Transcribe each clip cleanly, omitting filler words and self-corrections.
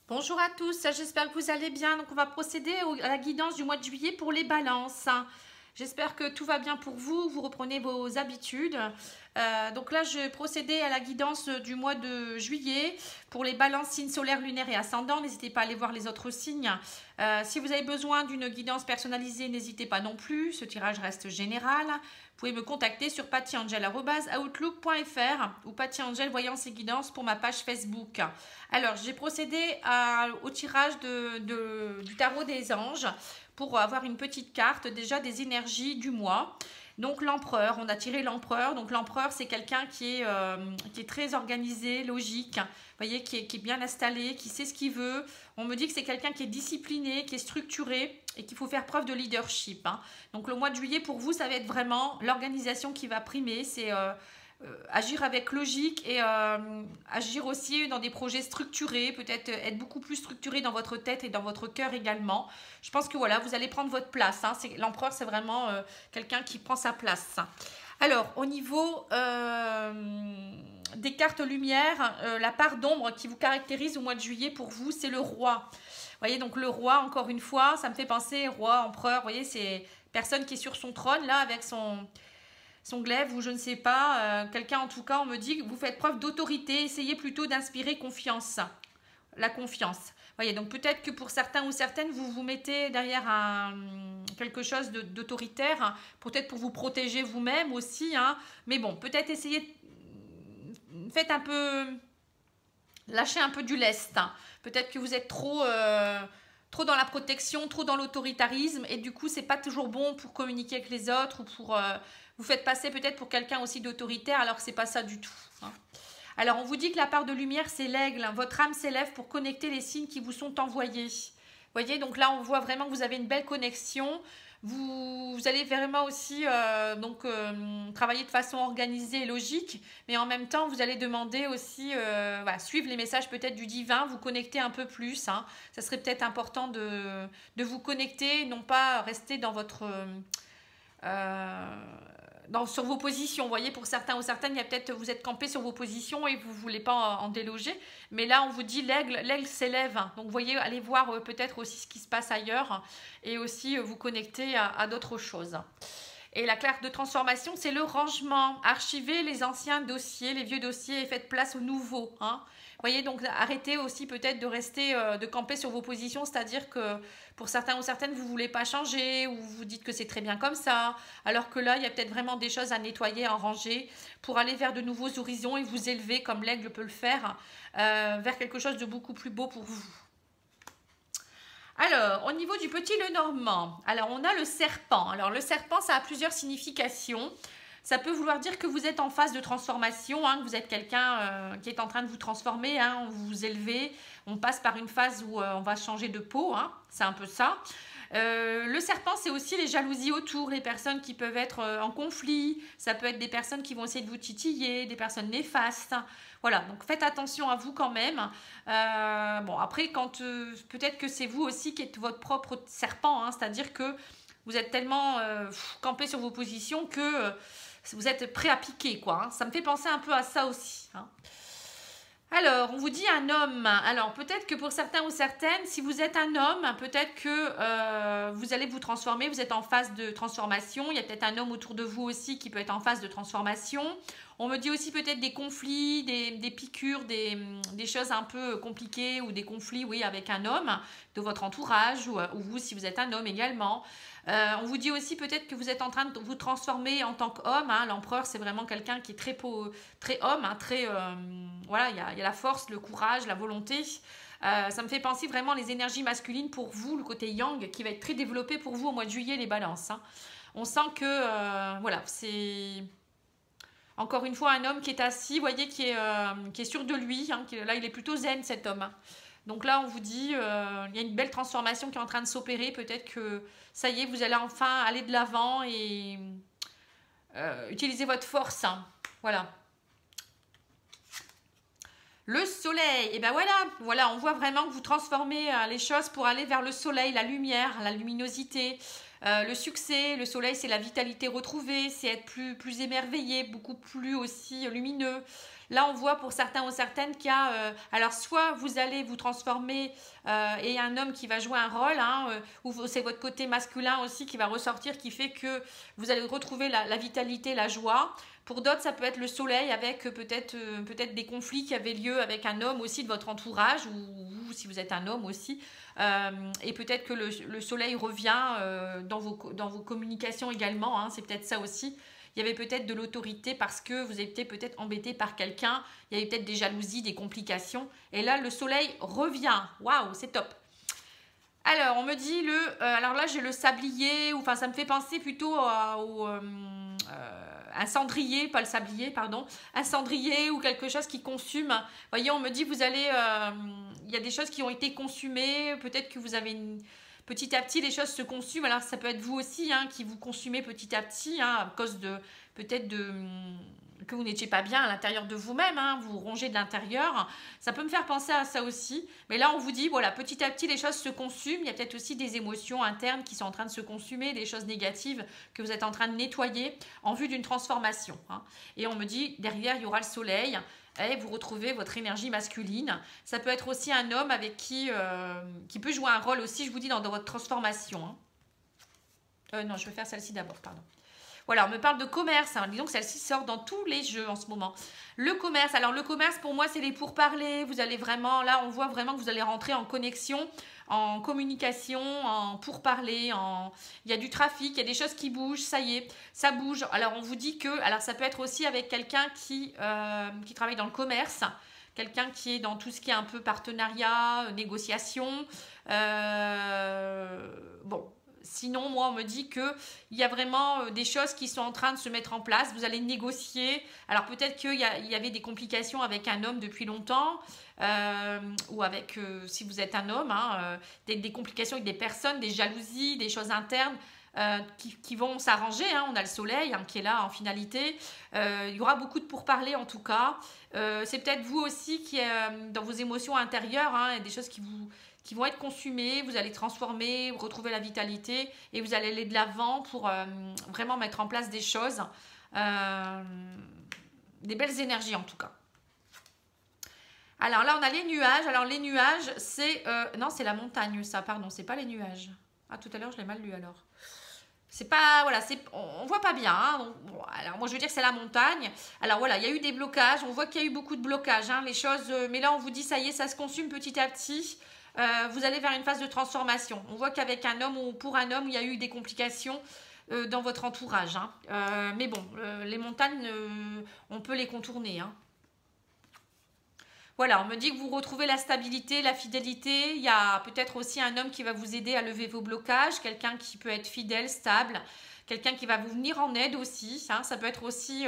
Bonjour à tous, j'espère que vous allez bien. Donc on va procéder à la guidance du mois de juillet pour les balances. J'espère que tout va bien pour vous, vous reprenez vos habitudes. Donc là, je vais procéder à la guidance du mois de juillet pour les balances signes solaires, lunaires et ascendants. N'hésitez pas à aller voir les autres signes. Si vous avez besoin d'une guidance personnalisée, n'hésitez pas non plus. Ce tirage reste général. Vous pouvez me contacter sur pattyangel@outlook.fr ou pattyangel voyance et guidance pour ma page Facebook. Alors, j'ai procédé au tirage du tarot des anges pour avoir une petite carte déjà des énergies du mois. Donc l'empereur, on a tiré l'empereur. Donc l'empereur, c'est quelqu'un qui est très organisé, logique, vous voyez, qui est bien installé, qui sait ce qu'il veut. On me dit que c'est quelqu'un qui est discipliné, qui est structuré et qu'il faut faire preuve de leadership. Donc le mois de juillet, pour vous, ça va être vraiment l'organisation qui va primer. C'est agir avec logique et agir aussi dans des projets structurés, peut-être être beaucoup plus structuré dans votre tête et dans votre cœur également. Je pense que voilà, vous allez prendre votre place. L'empereur, c'est vraiment quelqu'un qui prend sa place. Alors, au niveau des cartes lumière, la part d'ombre qui vous caractérise au mois de juillet pour vous, c'est le roi. Vous voyez, donc le roi, encore une fois, ça me fait penser roi, empereur, vous voyez, c'est personne qui est sur son trône, là, avec son glaive ou je ne sais pas, quelqu'un en tout cas, on me dit que vous faites preuve d'autorité, essayez plutôt d'inspirer confiance, la confiance. Voyez, donc peut-être que pour certains ou certaines, vous vous mettez derrière quelque chose d'autoritaire, peut-être pour vous protéger vous-même aussi, mais bon, peut-être essayez, faites un peu, lâchez un peu du lest, peut-être que vous êtes trop dans la protection, trop dans l'autoritarisme et du coup c'est pas toujours bon pour communiquer avec les autres ou pour vous faites passer peut-être pour quelqu'un aussi d'autoritaire alors que c'est pas ça du tout. Alors on vous dit que la part de lumière c'est l'aigle, votre âme s'élève pour connecter les signes qui vous sont envoyés. Vous voyez, donc là on voit vraiment que vous avez une belle connexion. Vous allez vraiment aussi travailler de façon organisée et logique, mais en même temps, vous allez demander aussi, suivre les messages peut-être du divin, vous connecter un peu plus. Ça serait peut-être important de vous connecter, non pas rester dans votre... sur vos positions, vous voyez, pour certains ou certaines, il y a peut-être vous êtes campé sur vos positions et vous ne voulez pas en déloger. Mais là, on vous dit l'aigle s'élève. Donc, vous voyez, allez voir peut-être aussi ce qui se passe ailleurs et aussi vous connecter à d'autres choses. Et la carte de transformation, c'est le rangement. Archivez les anciens dossiers, les vieux dossiers et faites place aux nouveaux. Vous voyez, donc arrêtez aussi peut-être de rester, de camper sur vos positions, c'est-à-dire que pour certains ou certaines, vous ne voulez pas changer ou vous dites que c'est très bien comme ça, alors que là, il y a peut-être vraiment des choses à nettoyer, à ranger pour aller vers de nouveaux horizons et vous élever comme l'aigle peut le faire vers quelque chose de beaucoup plus beau pour vous. Alors, au niveau du petit Lenormand, alors on a le serpent. Alors le serpent, ça a plusieurs significations. Ça peut vouloir dire que vous êtes en phase de transformation, que vous êtes quelqu'un qui est en train de vous transformer, vous vous élevez, on passe par une phase où on va changer de peau, c'est un peu ça. Le serpent, c'est aussi les jalousies autour, les personnes qui peuvent être en conflit, ça peut être des personnes qui vont essayer de vous titiller, des personnes néfastes. Voilà, donc faites attention à vous quand même. Bon, après, quand peut-être que c'est vous aussi qui êtes votre propre serpent, c'est-à-dire que vous êtes tellement campé sur vos positions que vous êtes prêt à piquer, quoi. Ça me fait penser un peu à ça aussi. Alors, on vous dit un homme. Alors, peut-être que pour certains ou certaines, si vous êtes un homme, peut-être que vous allez vous transformer, vous êtes en phase de transformation. Il y a peut-être un homme autour de vous aussi qui peut être en phase de transformation. On me dit aussi peut-être des conflits, des piqûres, des choses un peu compliquées ou des conflits, oui, avec un homme de votre entourage ou vous si vous êtes un homme également. On vous dit aussi peut-être que vous êtes en train de vous transformer en tant qu'homme. L'empereur, c'est vraiment quelqu'un qui est très homme, voilà, il y a la force, le courage, la volonté. Ça me fait penser vraiment les énergies masculines pour vous, le côté yang qui va être très développé pour vous au mois de juillet, les balances. On sent que, voilà, c'est... Encore une fois, un homme qui est assis, vous voyez, qui est sûr de lui. Là, il est plutôt zen, cet homme. Donc là, on vous dit, il y a une belle transformation qui est en train de s'opérer. Peut-être que, ça y est, vous allez enfin aller de l'avant et utiliser votre force. Voilà. Le soleil, et ben voilà, on voit vraiment que vous transformez les choses pour aller vers le soleil, la lumière, la luminosité. Le succès, le soleil, c'est la vitalité retrouvée, c'est être plus émerveillé, beaucoup plus aussi lumineux. Là, on voit pour certains ou certaines qu'il y a... alors, soit vous allez vous transformer et il y a un homme qui va jouer un rôle, hein, ou c'est votre côté masculin aussi qui va ressortir, qui fait que vous allez retrouver la vitalité, la joie. Pour d'autres, ça peut être le soleil avec peut-être des conflits qui avaient lieu avec un homme aussi de votre entourage, ou vous, si vous êtes un homme aussi. Et peut-être que le soleil revient dans vos communications également, hein, c'est peut-être ça aussi. Il y avait peut-être de l'autorité parce que vous étiez peut-être embêté par quelqu'un. Il y avait peut-être des jalousies, des complications. Et là, le soleil revient. Waouh, c'est top. Alors, on me dit alors là, j'ai le sablier. Enfin, ça me fait penser plutôt un cendrier, pas le sablier, pardon. Un cendrier ou quelque chose qui consume. Vous voyez, on me dit, il y a des choses qui ont été consumées. Peut-être que vous avez petit à petit, les choses se consument. Alors, ça peut être vous aussi hein, qui vous consumez petit à petit hein, à cause de peut-être que vous n'étiez pas bien à l'intérieur de vous-même. Hein, vous rongez de l'intérieur. Ça peut me faire penser à ça aussi. Mais là, on vous dit, voilà, petit à petit, les choses se consument. Il y a peut-être aussi des émotions internes qui sont en train de se consumer, des choses négatives que vous êtes en train de nettoyer en vue d'une transformation. Hein. Et on me dit, derrière, il y aura le soleil. Et vous retrouvez votre énergie masculine. Ça peut être aussi un homme avec qui peut jouer un rôle aussi, je vous dis, dans votre transformation. Hein. Non, je vais faire celle-ci d'abord, pardon. Voilà, on me parle de commerce. Hein. Disons que celle-ci sort dans tous les jeux en ce moment. Le commerce, alors le commerce pour moi c'est les pourparlers. Vous allez vraiment, là on voit vraiment que vous allez rentrer en connexion, en communication, en pourparler. Il y a du trafic, il y a des choses qui bougent, ça y est, ça bouge. Alors on vous dit que, alors ça peut être aussi avec quelqu'un qui travaille dans le commerce. Quelqu'un qui est dans tout ce qui est un peu partenariat, négociation. Bon. Sinon, moi, on me dit qu'il y a vraiment des choses qui sont en train de se mettre en place. Vous allez négocier. Alors, peut-être qu'il y avait des complications avec un homme depuis longtemps. Ou avec, si vous êtes un homme, hein, des complications avec des personnes, des jalousies, des choses internes. Qui vont s'arranger. Hein. On a le soleil hein, qui est là en finalité. Il y aura beaucoup de pourparlers en tout cas. C'est peut-être vous aussi qui, dans vos émotions intérieures, hein, il y a des choses qui vont être consumées. Vous allez transformer, retrouver la vitalité et vous allez aller de l'avant pour vraiment mettre en place des choses. Des belles énergies en tout cas. Alors là, on a les nuages. Alors les nuages, c'est... non, c'est la montagne ça, pardon. C'est pas les nuages. Ah, tout à l'heure, je l'ai mal lu alors. C'est pas, voilà, on voit pas bien. Hein, donc, bon, alors moi je veux dire que c'est la montagne. Alors voilà, il y a eu des blocages. On voit qu'il y a eu beaucoup de blocages. Hein, les choses, mais là on vous dit ça y est, ça se consume petit à petit. Vous allez vers une phase de transformation. On voit qu'avec un homme ou pour un homme, il y a eu des complications dans votre entourage. Hein. Mais bon, les montagnes, on peut les contourner. Hein. Voilà, on me dit que vous retrouvez la stabilité, la fidélité. Il y a peut-être aussi un homme qui va vous aider à lever vos blocages, quelqu'un qui peut être fidèle, stable, quelqu'un qui va vous venir en aide aussi. Hein. Ça peut être aussi,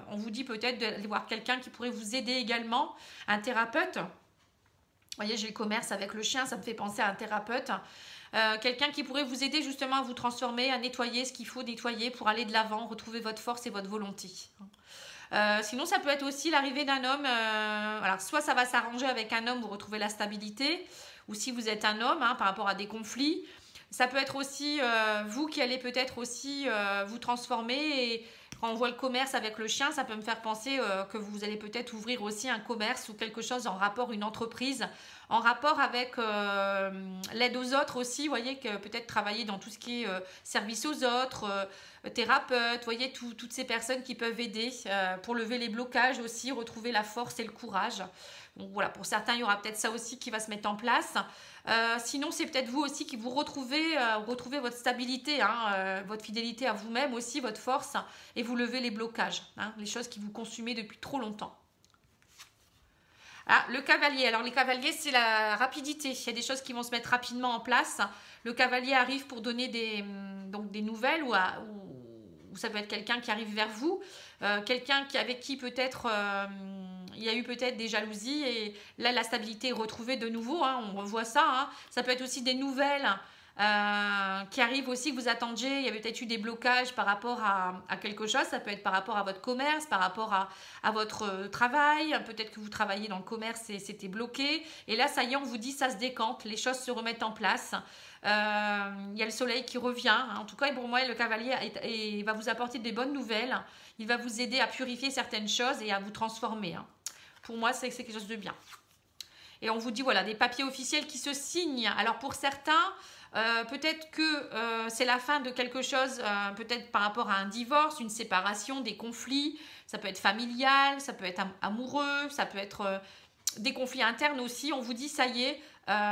on vous dit peut-être d'aller voir quelqu'un qui pourrait vous aider également, un thérapeute. Vous voyez, j'ai le commerce avec le chien, ça me fait penser à un thérapeute. Quelqu'un qui pourrait vous aider justement à vous transformer, à nettoyer ce qu'il faut nettoyer pour aller de l'avant, retrouver votre force et votre volonté. Sinon, ça peut être aussi l'arrivée d'un homme. Alors, soit ça va s'arranger avec un homme, vous retrouvez la stabilité, ou si vous êtes un homme, hein, par rapport à des conflits. Ça peut être aussi vous qui allez peut-être aussi vous transformer. Et quand on voit le commerce avec le chien, ça peut me faire penser que vous allez peut-être ouvrir aussi un commerce ou quelque chose en rapport, une entreprise, en rapport avec l'aide aux autres aussi. Vous voyez que peut-être travailler dans tout ce qui est service aux autres, thérapeute, vous voyez toutes ces personnes qui peuvent aider pour lever les blocages aussi, retrouver la force et le courage. Donc voilà, pour certains, il y aura peut-être ça aussi qui va se mettre en place. Sinon, c'est peut-être vous aussi qui vous retrouvez votre stabilité, hein, votre fidélité à vous-même aussi, votre force, et vous levez les blocages, hein, les choses qui vous consumez depuis trop longtemps. Ah, le cavalier. Alors, les cavaliers, c'est la rapidité. Il y a des choses qui vont se mettre rapidement en place. Le cavalier arrive pour donner des nouvelles ou ça peut être quelqu'un qui arrive vers vous, quelqu'un avec qui peut-être il y a eu peut-être des jalousies et là, la stabilité est retrouvée de nouveau. Hein, on revoit ça. Hein. Ça peut être aussi des nouvelles qui arrivent aussi que vous attendiez. Il y avait peut-être eu des blocages par rapport à quelque chose. Ça peut être par rapport à votre commerce, par rapport à votre travail. Peut-être que vous travaillez dans le commerce et c'était bloqué. Et là, ça y est, on vous dit ça se décante. Les choses se remettent en place. Il y a le soleil qui revient. En tout cas, pour moi, le cavalier va vous apporter des bonnes nouvelles. Il va vous aider à purifier certaines choses et à vous transformer. Hein. Pour moi, c'est quelque chose de bien. Et on vous dit, voilà, des papiers officiels qui se signent. Alors, pour certains, peut-être que c'est la fin de quelque chose, peut-être par rapport à un divorce, une séparation, des conflits. Ça peut être familial, ça peut être amoureux, ça peut être des conflits internes aussi. On vous dit, ça y est,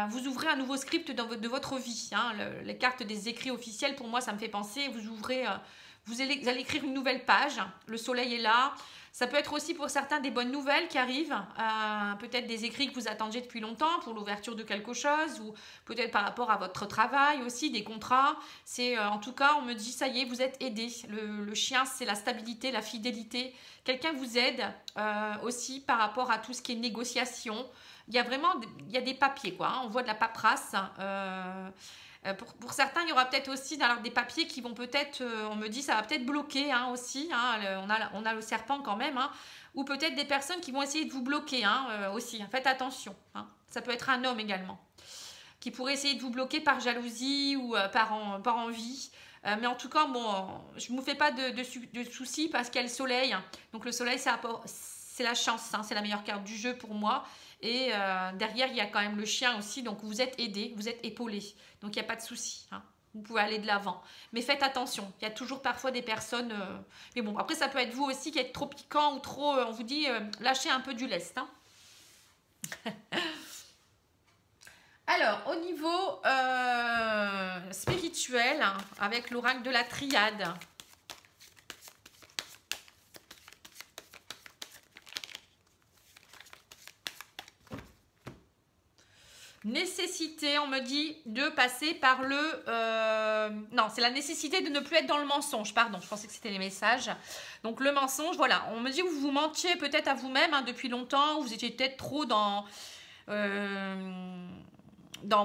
vous ouvrez un nouveau script de votre vie. Hein. Les cartes des écrits officiels, pour moi, ça me fait penser, vous ouvrez, vous allez écrire une nouvelle page. Le soleil est là. Ça peut être aussi pour certains des bonnes nouvelles qui arrivent, peut-être des écrits que vous attendiez depuis longtemps pour l'ouverture de quelque chose, ou peut-être par rapport à votre travail aussi, des contrats. C'est en tout cas, on me dit, ça y est, vous êtes aidé. Le chien, c'est la stabilité, la fidélité. Quelqu'un vous aide aussi par rapport à tout ce qui est négociation. Il y a vraiment des papiers, quoi. Hein. On voit de la paperasse. Pour certains, il y aura peut-être aussi alors, des papiers qui vont peut-être, on me dit, ça va peut-être bloquer hein, aussi. Hein, on a le serpent quand même. Hein, ou peut-être des personnes qui vont essayer de vous bloquer hein, aussi. Faites attention. Hein. Ça peut être un homme également. Qui pourrait essayer de vous bloquer par jalousie ou par envie. Mais en tout cas, bon, je ne vous fais pas de soucis parce qu'il y a le soleil. Donc le soleil, c'est la chance. Hein, c'est la meilleure carte du jeu pour moi. Et derrière, il y a quand même le chien aussi. Donc, vous êtes aidé, vous êtes épaulé. Donc, il n'y a pas de souci. Hein. Vous pouvez aller de l'avant. Mais faites attention. Il y a toujours parfois des personnes... Mais bon, après, ça peut être vous aussi qui êtes trop piquant ou trop... on vous dit, lâchez un peu du lest. Hein. Alors, au niveau spirituel, hein, avec l'oracle de la triade... Nécessité, on me dit, de passer par le... non, c'est la nécessité de ne plus être dans le mensonge. Pardon, je pensais que c'était les messages. Donc, le mensonge, voilà. On me dit que vous vous mentiez peut-être à vous-même hein, depuis longtemps. Ou vous étiez peut-être trop dans...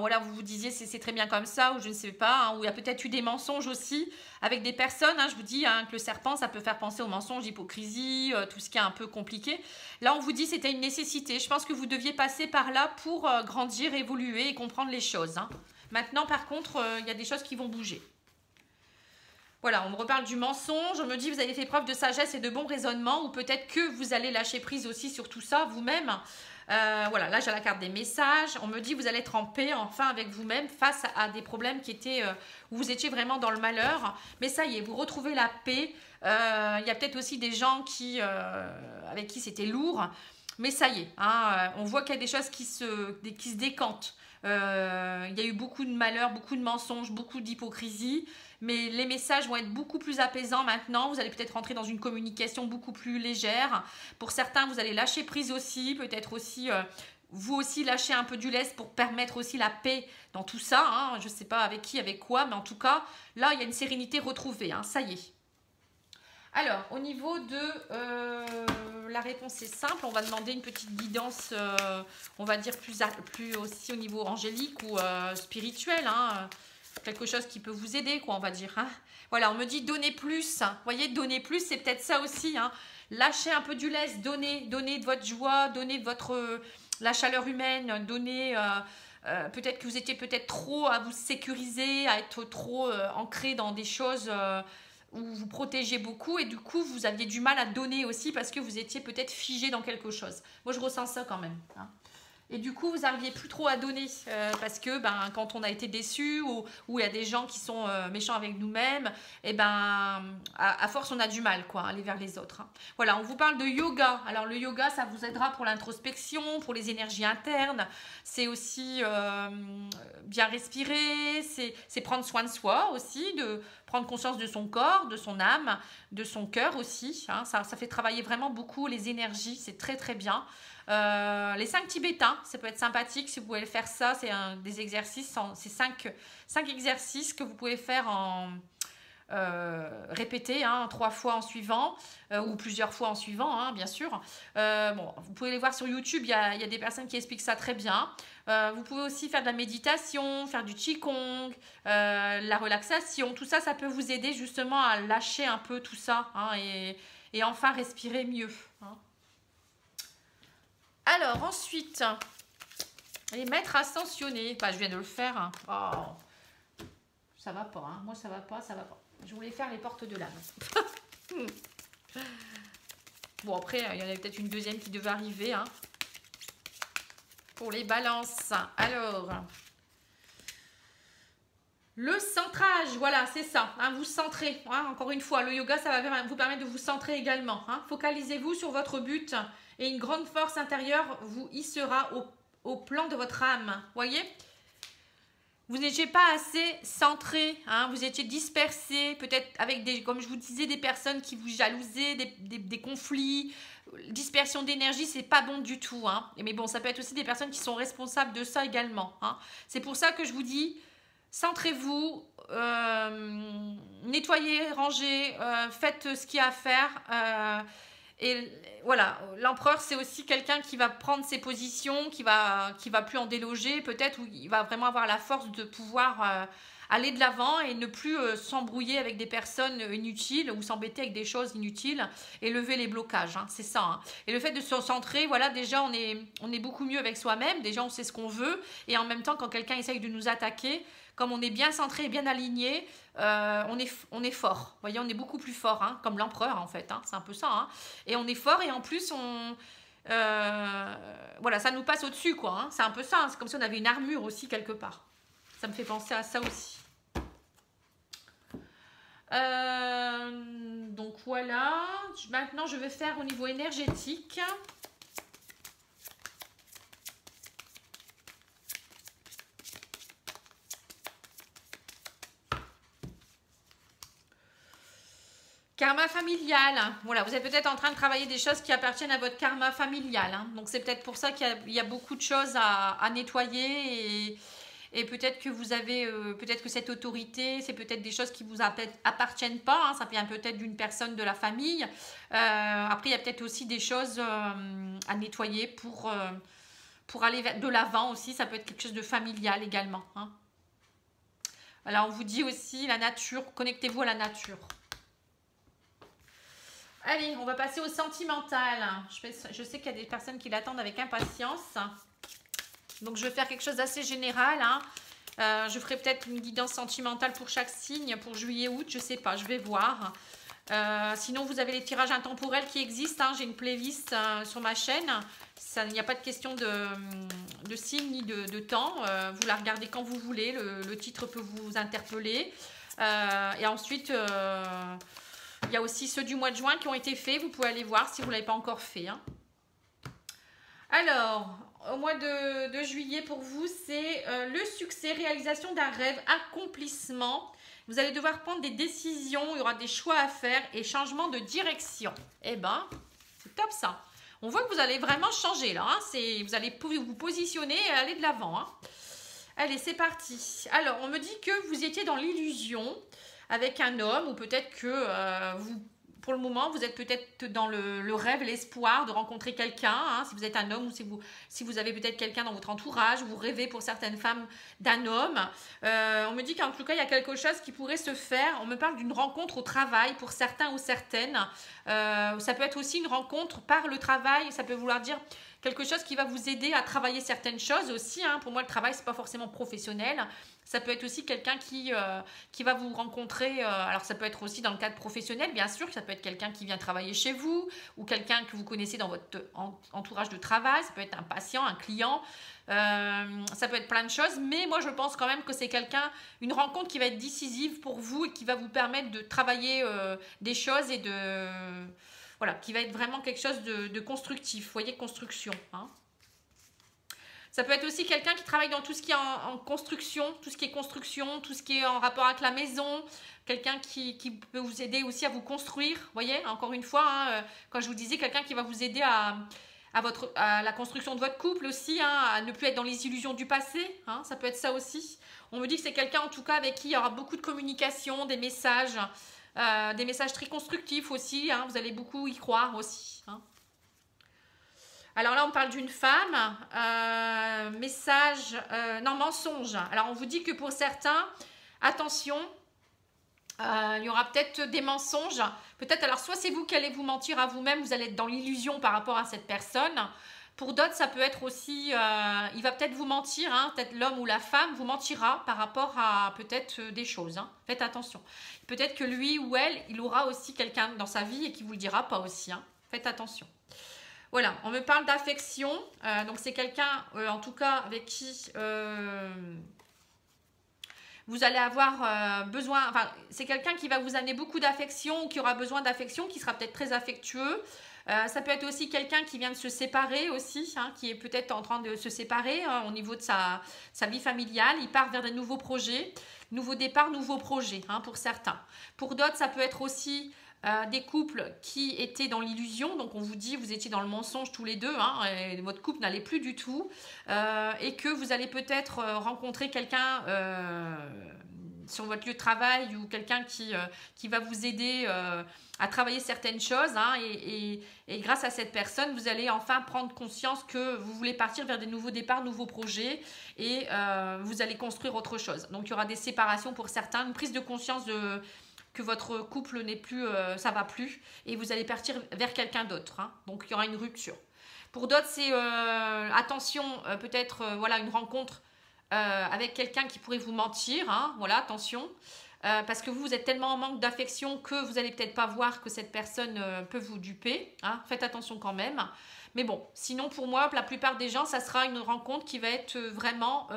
voilà, vous vous disiez c'est très bien comme ça, ou je ne sais pas, hein, où il y a peut-être eu des mensonges aussi avec des personnes. Hein, je vous dis hein, que le serpent, ça peut faire penser aux mensonges, hypocrisie, tout ce qui est un peu compliqué. Là, on vous dit c'était une nécessité. Je pense que vous deviez passer par là pour grandir, évoluer et comprendre les choses. Hein. Maintenant, par contre, il y a des choses qui vont bouger. Voilà, on me reparle du mensonge, on me dit vous avez fait preuve de sagesse et de bon raisonnement, ou peut-être que vous allez lâcher prise aussi sur tout ça vous-même. Voilà, là j'ai la carte des messages, on me dit vous allez être en paix enfin avec vous-même face à des problèmes qui étaient, où vous étiez vraiment dans le malheur, mais ça y est, vous retrouvez la paix. Il y a peut-être aussi des gens avec qui c'était lourd, mais ça y est, hein, on voit qu'il y a des choses qui se décantent. Il y a eu beaucoup de malheurs, beaucoup de mensonges, beaucoup d'hypocrisie, mais les messages vont être beaucoup plus apaisants maintenant. Vous allez peut-être rentrer dans une communication beaucoup plus légère. Pour certains, vous allez lâcher prise aussi, peut-être aussi vous aussi lâcher un peu du lest pour permettre aussi la paix dans tout ça. Hein. Je ne sais pas avec qui, avec quoi, mais en tout cas, là, il y a une sérénité retrouvée. Hein. Ça y est. Alors, au niveau de la réponse est simple, on va demander une petite guidance, on va dire plus aussi au niveau angélique ou spirituel, hein, quelque chose qui peut vous aider, quoi, on va dire. Hein. Voilà, on me dit donner plus, vous voyez, donner plus, c'est peut-être ça aussi, hein. Lâcher un peu du lest, donner de votre joie, donner de la chaleur humaine, donner... peut-être que vous étiez peut-être trop à vous sécuriser, à être trop ancré dans des choses... où vous protégez beaucoup et du coup vous aviez du mal à donner aussi parce que vous étiez peut-être figé dans quelque chose. Moi je ressens ça quand même. Hein. Et du coup vous n'arriviez plus trop à donner parce que quand on a été déçu ou il y a des gens qui sont méchants avec nous-mêmes, et à force on a du mal quoi, à aller vers les autres. Hein. Voilà, on vous parle de yoga. Alors le yoga ça vous aidera pour l'introspection, pour les énergies internes. C'est aussi bien respirer, c'est prendre soin de soi aussi, de prendre conscience de son corps, de son âme, de son cœur aussi. Hein. Ça fait travailler vraiment beaucoup les énergies, c'est très très bien. Les 5 tibétains, ça peut être sympathique si vous pouvez faire ça. C'est des exercices, c'est 5 exercices que vous pouvez faire en répéter 3 fois en suivant ou plusieurs fois en suivant, hein, bien sûr. Bon, vous pouvez les voir sur YouTube, il y a des personnes qui expliquent ça très bien. Vous pouvez aussi faire de la méditation, faire du qigong, la relaxation. Tout ça, ça peut vous aider justement à lâcher un peu tout ça hein, et enfin respirer mieux. Hein. Alors, ensuite, les maîtres ascensionnés. Enfin, je viens de le faire. Hein. Oh, ça va pas. Hein. Moi, ça va pas, ça va pas. Je voulais faire les portes de l'âme. Bon, après, il y en avait peut-être une deuxième qui devait arriver. Hein. Pour les balances. Alors, le centrage, voilà, c'est ça. Hein, vous centrez. Hein, encore une fois, le yoga, ça va vous permettre de vous centrer également. Hein. Focalisez-vous sur votre but et une grande force intérieure vous y sera au plan de votre âme. Voyez ? Vous n'étiez pas assez centré, hein, vous étiez dispersé, peut-être avec des, comme je vous disais, des personnes qui vous jalousaient, des conflits, dispersion d'énergie, c'est pas bon du tout. Hein. Mais bon, ça peut être aussi des personnes qui sont responsables de ça également. Hein. C'est pour ça que je vous dis, centrez-vous, nettoyez, rangez, faites ce qu'il y a à faire. Et voilà, l'empereur, c'est aussi quelqu'un qui va prendre ses positions, qui va plus en déloger, peut-être, ou il va vraiment avoir la force de pouvoir aller de l'avant et ne plus s'embrouiller avec des personnes inutiles ou s'embêter avec des choses inutiles et lever les blocages. Hein, c'est ça. Hein. Et le fait de se centrer, voilà, déjà, on est beaucoup mieux avec soi-même. Déjà, on sait ce qu'on veut. Et en même temps, quand quelqu'un essaye de nous attaquer, comme on est bien centré et bien aligné, on est fort. Vous voyez, on est beaucoup plus fort, hein, comme l'empereur en fait. Hein, c'est un peu ça. Hein. Et on est fort et en plus, voilà, ça nous passe au-dessus, quoi. Hein. C'est un peu ça. Hein. C'est comme si on avait une armure aussi quelque part. Ça me fait penser à ça aussi. Donc voilà. Maintenant, je vais faire au niveau énergétique. Karma familial, voilà, vous êtes peut-être en train de travailler des choses qui appartiennent à votre karma familial. Hein. Donc c'est peut-être pour ça qu'il y a beaucoup de choses à nettoyer et peut-être que vous avez, peut-être que cette autorité, c'est peut-être des choses qui vous appartiennent pas. Hein. Ça vient peut-être d'une personne de la famille. Après, il y a peut-être aussi des choses à nettoyer pour aller de l'avant aussi. Ça peut être quelque chose de familial également. Hein. Alors on vous dit aussi la nature, connectez-vous à la nature. Allez, on va passer au sentimental. Je sais qu'il y a des personnes qui l'attendent avec impatience. Donc, je vais faire quelque chose d'assez général. Hein. Je ferai peut-être une guidance sentimentale pour chaque signe, pour juillet-août, je ne sais pas, je vais voir. Sinon, vous avez les tirages intemporels qui existent. Hein. J'ai une playlist sur ma chaîne. Il n'y a pas de question de signe ni de temps. Vous la regardez quand vous voulez. Le titre peut vous interpeller. Et ensuite... il y a aussi ceux du mois de juin qui ont été faits. Vous pouvez aller voir si vous ne l'avez pas encore fait. Hein. Alors, au mois de juillet, pour vous, c'est le succès, réalisation d'un rêve, accomplissement. Vous allez devoir prendre des décisions. Il y aura des choix à faire et changement de direction. Eh ben, c'est top ça. On voit que vous allez vraiment changer là. Hein. Vous allez vous positionner et aller de l'avant. Hein. Allez, c'est parti. Alors, on me dit que vous étiez dans l'illusion avec un homme, ou peut-être que vous, pour le moment, vous êtes peut-être dans le rêve, l'espoir de rencontrer quelqu'un, hein, si vous êtes un homme ou si vous avez peut-être quelqu'un dans votre entourage, vous rêvez pour certaines femmes d'un homme. On me dit qu'en tout cas, il y a quelque chose qui pourrait se faire. On me parle d'une rencontre au travail pour certains ou certaines. Ça peut être aussi une rencontre par le travail, ça peut vouloir dire quelque chose qui va vous aider à travailler certaines choses aussi. Hein. Pour moi, le travail, ce n'est pas forcément professionnel. Ça peut être aussi quelqu'un qui va vous rencontrer. Alors, ça peut être aussi dans le cadre professionnel, bien sûr. Ça peut être quelqu'un qui vient travailler chez vous ou quelqu'un que vous connaissez dans votre entourage de travail. Ça peut être un patient, un client. Ça peut être plein de choses. Mais moi, je pense quand même que c'est une rencontre qui va être décisive pour vous et qui va vous permettre de travailler des choses et voilà, qui va être vraiment quelque chose de constructif. Vous voyez, construction. Hein. Ça peut être aussi quelqu'un qui travaille dans tout ce qui est en construction, tout ce qui est construction, tout ce qui est en rapport avec la maison. Quelqu'un qui peut vous aider aussi à vous construire. Vous voyez, encore une fois, hein, quand je vous disais, quelqu'un qui va vous aider à la construction de votre couple aussi, hein, à ne plus être dans les illusions du passé. Hein, ça peut être ça aussi. On me dit que c'est quelqu'un, en tout cas, avec qui il y aura beaucoup de communication, des messages très constructifs aussi. Hein, vous allez beaucoup y croire aussi. Hein. Alors là, on parle d'une femme, mensonge. Alors, on vous dit que pour certains, attention, il y aura peut-être des mensonges. Peut-être, alors, soit c'est vous qui allez vous mentir à vous-même, vous allez être dans l'illusion par rapport à cette personne. Pour d'autres, ça peut être aussi, il va peut-être vous mentir, hein, peut-être l'homme ou la femme vous mentira par rapport à peut-être des choses. Hein. Faites attention. Peut-être que lui ou elle, il aura aussi quelqu'un dans sa vie et qui ne vous le dira pas aussi. Hein. Faites attention. Voilà, on me parle d'affection. Donc, c'est quelqu'un, en tout cas, avec qui vous allez avoir besoin... Enfin, c'est quelqu'un qui va vous amener beaucoup d'affection ou qui aura besoin d'affection, qui sera peut-être très affectueux. Ça peut être aussi quelqu'un qui vient de se séparer aussi, hein, qui est peut-être en train de se séparer au niveau de sa vie familiale. Il part vers des nouveaux projets, nouveaux départs, nouveaux projets hein, pour certains. Pour d'autres, ça peut être aussi des couples qui étaient dans l'illusion. Donc on vous dit, vous étiez dans le mensonge tous les deux, hein, et votre couple n'allait plus du tout. Et que vous allez peut-être rencontrer quelqu'un... sur votre lieu de travail ou quelqu'un qui va vous aider à travailler certaines choses hein, et grâce à cette personne vous allez enfin prendre conscience que vous voulez partir vers des nouveaux départs, nouveaux projets et vous allez construire autre chose. Donc il y aura des séparations pour certains, une prise de conscience que votre couple n'est plus, ça va plus et vous allez partir vers quelqu'un d'autre hein. Donc il y aura une rupture. Pour d'autres c'est attention peut-être voilà une rencontre avec quelqu'un qui pourrait vous mentir, hein, voilà, attention, parce que vous êtes tellement en manque d'affection que vous n'allez peut-être pas voir que cette personne peut vous duper, hein, faites attention quand même. Mais bon, sinon pour moi, la plupart des gens, ça sera une rencontre qui va être vraiment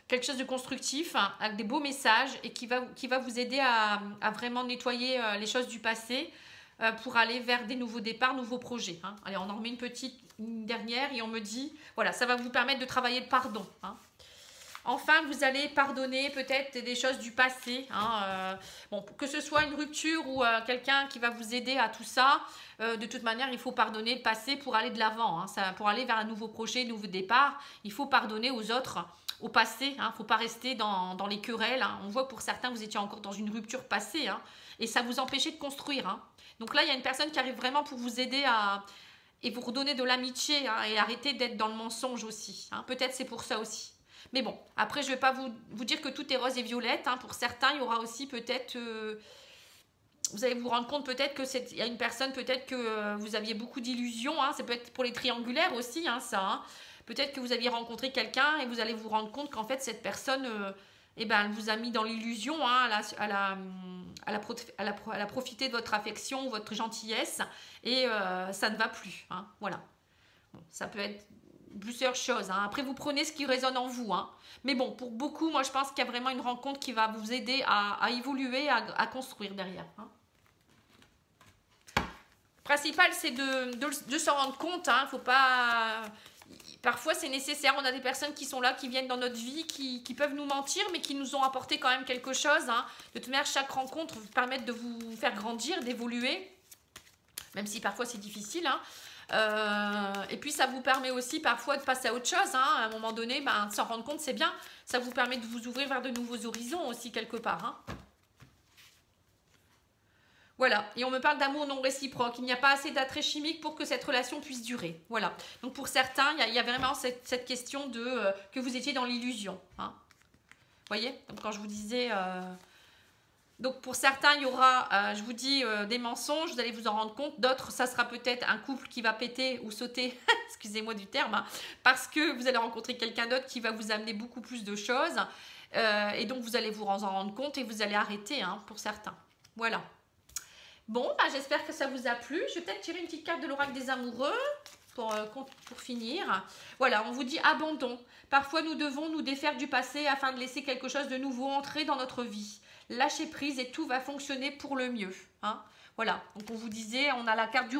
quelque chose de constructif, hein, avec des beaux messages et qui va vous aider à vraiment nettoyer les choses du passé pour aller vers des nouveaux départs, nouveaux projets. Hein. Allez, on en remet une dernière et on me dit, voilà, ça va vous permettre de travailler le pardon. Hein. Enfin, vous allez pardonner peut-être des choses du passé. Hein, bon, que ce soit une rupture ou quelqu'un qui va vous aider à tout ça, de toute manière, il faut pardonner le passé pour aller de l'avant. Hein, pour aller vers un nouveau projet, un nouveau départ, il faut pardonner aux autres, au passé. Il ne faut pas rester dans les querelles. Hein. On voit que pour certains, vous étiez encore dans une rupture passée hein, et ça vous empêchait de construire. Hein. Donc là, il y a une personne qui arrive vraiment pour vous aider et vous redonner de l'amitié hein, et arrêter d'être dans le mensonge aussi. Hein. Peut-être c'est pour ça aussi. Mais bon, après, je ne vais pas vous dire que tout est rose et violette. Hein. Pour certains, il y aura aussi peut-être... vous allez vous rendre compte peut-être qu'il y a une personne, peut-être que vous aviez beaucoup d'illusions. Hein. Ça peut être pour les triangulaires aussi, hein, ça. Hein. Peut-être que vous aviez rencontré quelqu'un et vous allez vous rendre compte qu'en fait, cette personne... elle vous a mis dans l'illusion, hein, elle a profité de votre affection, votre gentillesse, et ça ne va plus. Hein, voilà. Bon, ça peut être plusieurs choses. Hein. Après, vous prenez ce qui résonne en vous. Hein. Mais bon, pour beaucoup, moi, je pense qu'il y a vraiment une rencontre qui va vous aider à évoluer, à construire derrière. Hein. Le principal, c'est de s'en rendre compte. Hein. Faut pas... Parfois, c'est nécessaire. On a des personnes qui sont là, qui viennent dans notre vie, qui peuvent nous mentir, mais qui nous ont apporté quand même quelque chose. Hein. De toute manière, chaque rencontre vous permet de vous faire grandir, d'évoluer, même si parfois c'est difficile. Hein. Et puis, ça vous permet aussi parfois de passer à autre chose. Hein. À un moment donné, de s'en rendre compte, c'est bien. Ça vous permet de vous ouvrir vers de nouveaux horizons aussi, quelque part. Hein. Voilà, et on me parle d'amour non réciproque. Il n'y a pas assez d'attrait chimique pour que cette relation puisse durer. Voilà, donc pour certains, il y a vraiment cette question de que vous étiez dans l'illusion. Hein. Vous voyez, donc quand je vous disais... Donc pour certains, il y aura, je vous dis, des mensonges, vous allez vous en rendre compte. D'autres, ça sera peut-être un couple qui va péter ou sauter, excusez-moi du terme, hein, parce que vous allez rencontrer quelqu'un d'autre qui va vous amener beaucoup plus de choses. Et donc vous allez vous en rendre compte et vous allez arrêter hein, pour certains. Voilà. Bon, j'espère que ça vous a plu. Je vais peut-être tirer une petite carte de l'oracle des amoureux pour finir. Voilà, on vous dit abandon. Parfois, nous devons nous défaire du passé afin de laisser quelque chose de nouveau entrer dans notre vie. Lâchez prise et tout va fonctionner pour le mieux. Hein. Voilà, donc on vous disait, on a la carte du